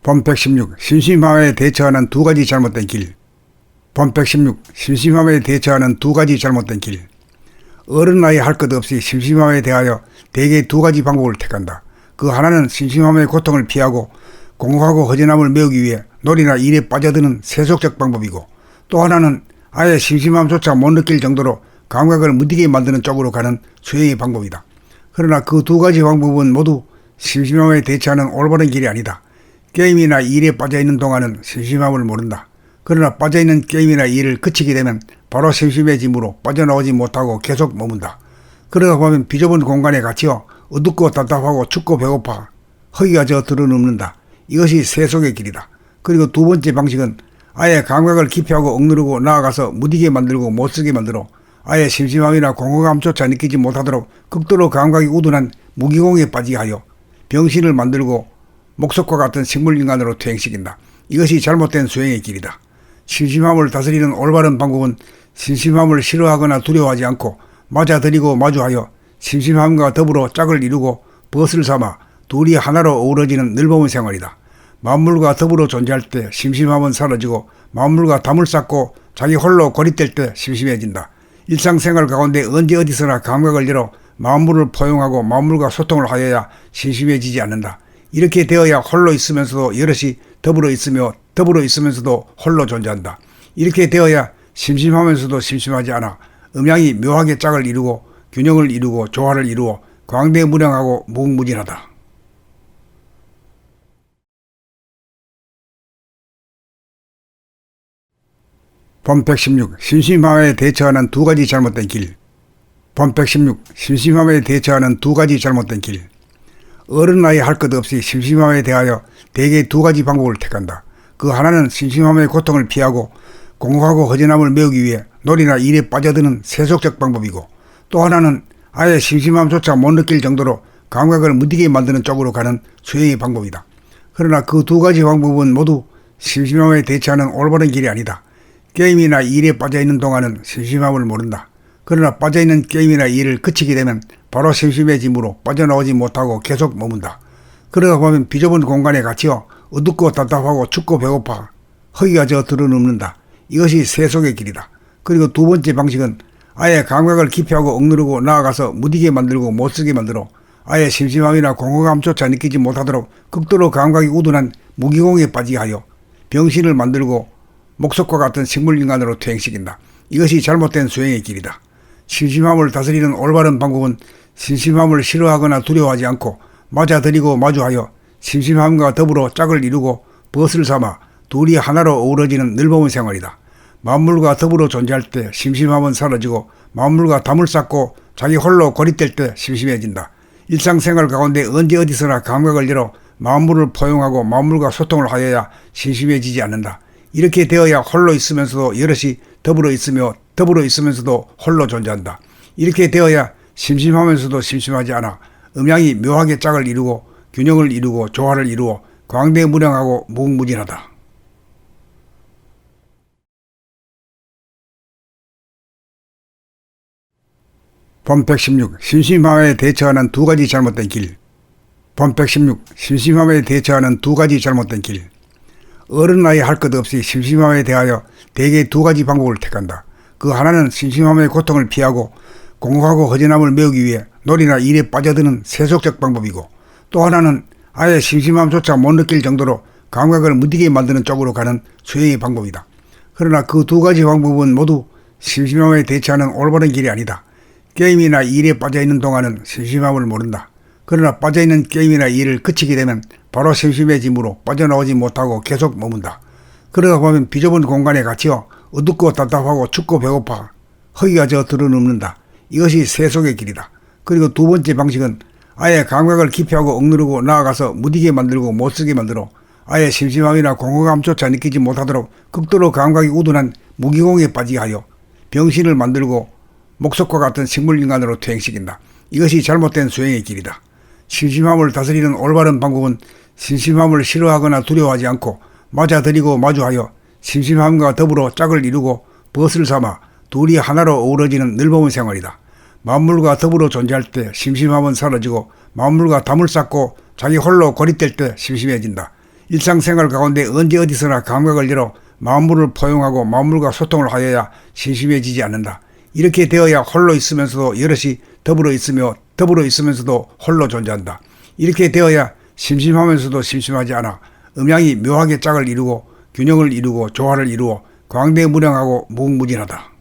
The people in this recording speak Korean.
본 116. 심심함에 대처하는 두 가지 잘못된 길. 본 116. 심심함에 대처하는 두 가지 잘못된 길. 어른 나이 할 것 없이 심심함에 대하여 대개 두 가지 방법을 택한다. 그 하나는 심심함의 고통을 피하고 공허하고 허전함을 메우기 위해 놀이나 일에 빠져드는 세속적 방법이고, 또 하나는 아예 심심함조차 못 느낄 정도로 감각을 무디게 만드는 쪽으로 가는 수행의 방법이다. 그러나 그 두 가지 방법은 모두 심심함에 대처하는 올바른 길이 아니다. 게임이나 일에 빠져있는 동안은 심심함을 모른다. 그러나 빠져있는 게임이나 일을 그치게 되면 바로 심심해짐으로 빠져나오지 못하고 계속 머문다. 그러다 보면 비좁은 공간에 갇혀 어둡고 답답하고 춥고 배고파 허기가 져 들어눕는다. 이것이 세속의 길이다. 그리고 두 번째 방식은 아예 감각을 기피하고 억누르고 나아가서 무디게 만들고 못쓰게 만들어 아예 심심함이나 공허감조차 느끼지 못하도록 극도로 감각이 우둔한 무기공에 빠지게 하여 병신을 만들고 목석과 같은 식물인간으로 퇴행시킨다. 이것이 잘못된 수행의 길이다. 심심함을 다스리는 올바른 방법은 심심함을 싫어하거나 두려워하지 않고 맞아들이고 마주하여 심심함과 더불어 짝을 이루고 벗을 삼아 둘이 하나로 어우러지는 늘보은 생활이다. 만물과 더불어 존재할 때 심심함은 사라지고 만물과 담을 쌓고 자기 홀로 고립될 때 심심해진다. 일상생활 가운데 언제 어디서나 감각을 열어 만물을 포용하고 만물과 소통을 하여야 심심해지지 않는다. 이렇게 되어야 홀로 있으면서도 여럿이 더불어 있으며 더불어 있으면서도 홀로 존재한다. 이렇게 되어야 심심하면서도 심심하지 않아 음양이 묘하게 짝을 이루고 균형을 이루고 조화를 이루어 광대무량하고 무궁무진하다. 본 116. 심심함에 대처하는 두 가지 잘못된 길. 본 116. 심심함에 대처하는 두 가지 잘못된 길. 어른 나이 할 것 없이 심심함에 대하여 대개 두 가지 방법을 택한다. 그 하나는 심심함의 고통을 피하고 공허하고 허전함을 메우기 위해 놀이나 일에 빠져드는 세속적 방법이고, 또 하나는 아예 심심함조차 못 느낄 정도로 감각을 무디게 만드는 쪽으로 가는 수행의 방법이다. 그러나 그 두 가지 방법은 모두 심심함에 대처하는 올바른 길이 아니다. 게임이나 일에 빠져있는 동안은 심심함을 모른다. 그러나 빠져있는 게임이나 일을 그치게 되면 바로 심심해짐으로 빠져나오지 못하고 계속 머문다. 그러다 보면 비좁은 공간에 갇혀 어둡고 답답하고 춥고 배고파 허기가 져 들어눕는다. 이것이 세속의 길이다. 그리고 두 번째 방식은 아예 감각을 기피하고 억누르고 나아가서 무디게 만들고 못쓰게 만들어 아예 심심함이나 공허감조차 느끼지 못하도록 극도로 감각이 우둔한 무기공에 빠지게 하여 병신을 만들고 목석과 같은 식물인간으로 퇴행시킨다. 이것이 잘못된 수행의 길이다. 심심함을 다스리는 올바른 방법은 심심함을 싫어하거나 두려워하지 않고 맞아들이고 마주하여 심심함과 더불어 짝을 이루고 벗을 삼아 둘이 하나로 어우러지는 늘보은 생활이다. 만물과 더불어 존재할 때 심심함은 사라지고 만물과 담을 쌓고 자기 홀로 고립될 때 심심해진다. 일상생활 가운데 언제 어디서나 감각을 열어 만물을 포용하고 만물과 소통을 하여야 심심해지지 않는다. 이렇게 되어야 홀로 있으면서도 여럿이 더불어 있으며 더불어 있으면서도 홀로 존재한다. 이렇게 되어야 심심하면서도 심심하지 않아 음양이 묘하게 짝을 이루고 균형을 이루고 조화를 이루어 광대무량하고 무궁무진하다. 본 116. 심심함에 대처하는 두 가지 잘못된 길. 본 116. 심심함에 대처하는 두 가지 잘못된 길. 어른 나이 할 것 없이 심심함에 대하여 대개 두 가지 방법을 택한다. 그 하나는 심심함의 고통을 피하고 공허하고 허전함을 메우기 위해 놀이나 일에 빠져드는 세속적 방법이고, 또 하나는 아예 심심함조차 못 느낄 정도로 감각을 무디게 만드는 쪽으로 가는 수행의 방법이다. 그러나 그 두 가지 방법은 모두 심심함에 대처하는 올바른 길이 아니다. 게임이나 일에 빠져있는 동안은 심심함을 모른다. 그러나 빠져있는 게임이나 일을 그치게 되면 바로 심심해짐으로 빠져나오지 못하고 계속 머문다. 그러다 보면 비좁은 공간에 갇혀 어둡고 답답하고 춥고 배고파 허기가 져 들어눕는다. 이것이 세속의 길이다. 그리고 두 번째 방식은 아예 감각을 기피하고 억누르고 나아가서 무디게 만들고 못쓰게 만들어 아예 심심함이나 공허감조차 느끼지 못하도록 극도로 감각이 우둔한 무기공에 빠지게 하여 병신을 만들고 목석과 같은 식물인간으로 퇴행시킨다. 이것이 잘못된 수행의 길이다. 심심함을 다스리는 올바른 방법은 심심함을 싫어하거나 두려워하지 않고 맞아들이고 마주하여 심심함과 더불어 짝을 이루고 벗을 삼아 둘이 하나로 어우러지는 늘보은 생활이다. 만물과 더불어 존재할 때 심심함은 사라지고 만물과 담을 쌓고 자기 홀로 고립될 때 심심해진다. 일상생활 가운데 언제 어디서나 감각을 열어 만물을 포용하고 만물과 소통을 하여야 심심해지지 않는다. 이렇게 되어야 홀로 있으면서도 여럿이 더불어 있으며 더불어 있으면서도 홀로 존재한다. 이렇게 되어야 심심하면서도 심심하지 않아 음양이 묘하게 짝을 이루고 균형을 이루고 조화를 이루어 광대무량하고 무궁무진하다.